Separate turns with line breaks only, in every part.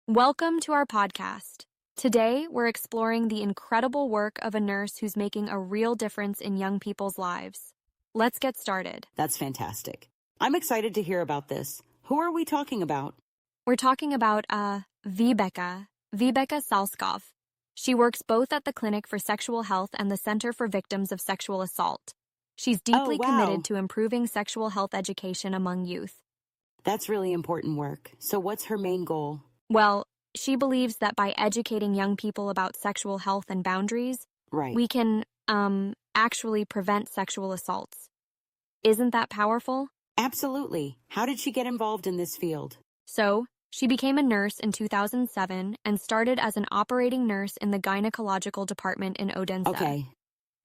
Welcome to our podcast. Today, we're exploring the incredible work of a nurse who's making a real difference in young people's lives. Let's get started.
That's fantastic. I'm excited to hear about this. Who are we talking about?
We're talking about, Vibea Salov. She works both at the Clinic for Sexual Health and the Center for Victims of Sexual Assault. She's deeply committed to improving sexual health education among youth.
That's really important work. So what's her main goal?
Well, she believes that by educating young people about sexual health and boundaries, we can, actually prevent sexual assaults. Isn't that powerful?
Absolutely. How did she get involved in this field?
So, she became a nurse in 2007 and started as an operating nurse in the gynecological department in Odense.
Okay.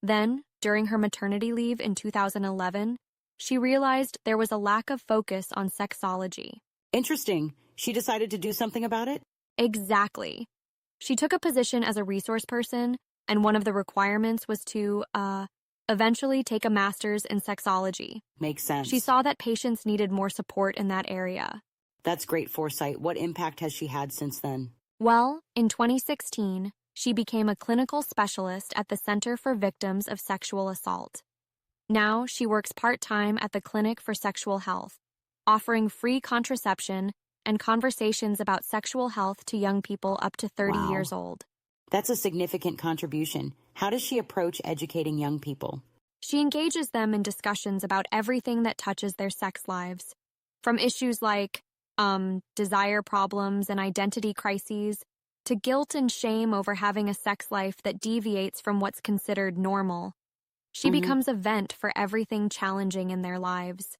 Then, during her maternity leave in 2011, she realized there was a lack of focus on sexology.
Interesting. She decided to do something about it?
Exactly. She took a position as a resource person, and one of the requirements was to, eventually take a master's in sexology.
Makes sense.
She saw that patients needed more support in that area.
That's great foresight. What impact has she had since then?
Well, in 2016, she became a clinical specialist at the Center for Victims of Sexual Assault. Now, she works part-time at the Clinic for Sexual Health, offering free contraception and conversations about sexual health to young people up to 30 years old.
That's a significant contribution. How does she approach educating young people?
She engages them in discussions about everything that touches their sex lives, from issues like desire problems and identity crises, to guilt and shame over having a sex life that deviates from what's considered normal. She becomes a vent for everything challenging in their lives.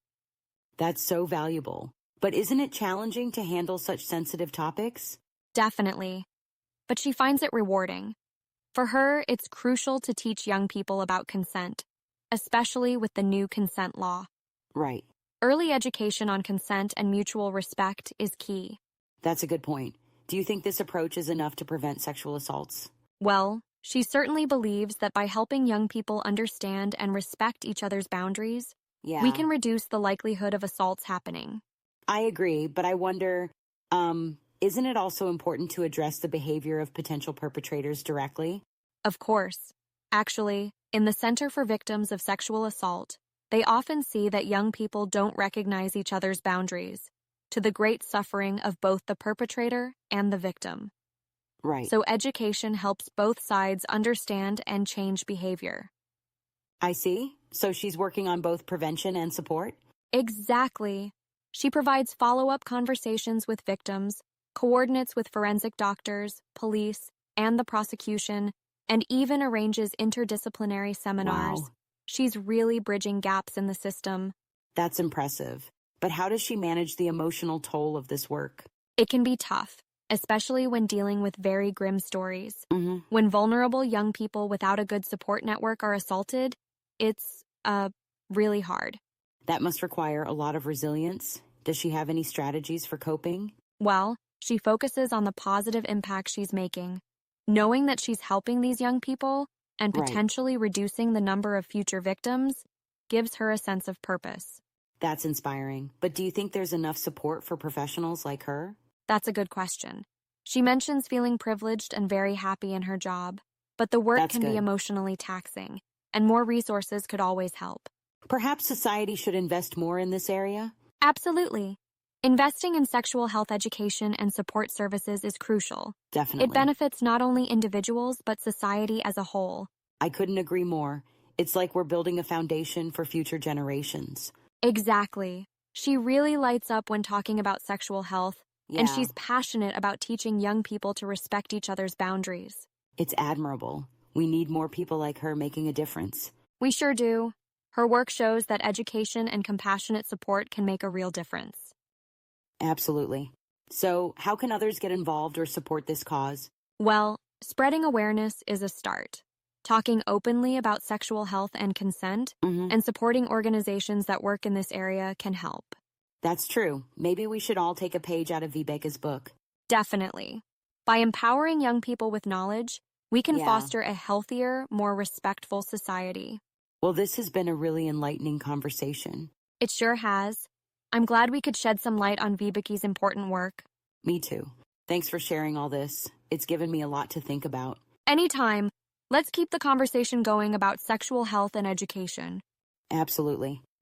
That's so valuable. But isn't it challenging to handle such sensitive topics?
Definitely. But she finds it rewarding. For her, it's crucial to teach young people about consent, especially with the new consent law.
Right.
Early education on consent and mutual respect is key.
That's a good point. Do you think this approach is enough to prevent sexual assaults?
Well, she certainly believes that by helping young people understand and respect each other's boundaries, we can reduce the likelihood of assaults happening.
I agree, but I wonder, isn't it also important to address the behavior of potential perpetrators directly?
Of course. Actually, in the Center for Victims of Sexual Assault, they often see that young people don't recognize each other's boundaries, to the great suffering of both the perpetrator and the victim.
Right.
So education helps both sides understand and change behavior.
I see. So she's working on both prevention and support?
Exactly. She provides follow-up conversations with victims, coordinates with forensic doctors, police, and the prosecution, and even arranges interdisciplinary seminars.
Wow.
She's really bridging gaps in the system.
That's impressive. But how does she manage the emotional toll of this work?
It can be tough, especially when dealing with very grim stories. When vulnerable young people without a good support network are assaulted, it's, really hard.
That must require a lot of resilience. Does she have any strategies for coping?
Well, she focuses on the positive impact she's making, knowing that she's helping these young people and potentially reducing the number of future victims gives her a sense of purpose.
That's inspiring. But do you think there's enough support for professionals like her?
That's a good question. She mentions feeling privileged and very happy in her job, but the work can be emotionally taxing, and more resources could always help.
Perhaps society should invest more in this area?
Absolutely. Investing in sexual health education and support services is crucial.
Definitely.
It benefits not only individuals, but society as a whole.
I couldn't agree more. It's like we're building a foundation for future generations.
Exactly. She really lights up when talking about sexual health, and she's passionate about teaching young people to respect each other's boundaries.
It's admirable. We need more people like her making a difference.
We sure do. Her work shows that education and compassionate support can make a real difference.
Absolutely. So, how can others get involved or support this cause?
Well, spreading awareness is a start. Talking openly about sexual health and consent, and supporting organizations that work in this area can help.
That's true. Maybe we should all take a page out of Vibeca's book.
Definitely. By empowering young people with knowledge, we can foster a healthier, more respectful society.
Well, this has been a really enlightening conversation.
It sure has. I'm glad we could shed some light on Vibeca's important work.
Me too. Thanks for sharing all this. It's given me a lot to think about.
Anytime. Let's keep the conversation going about sexual health and education.
Absolutely.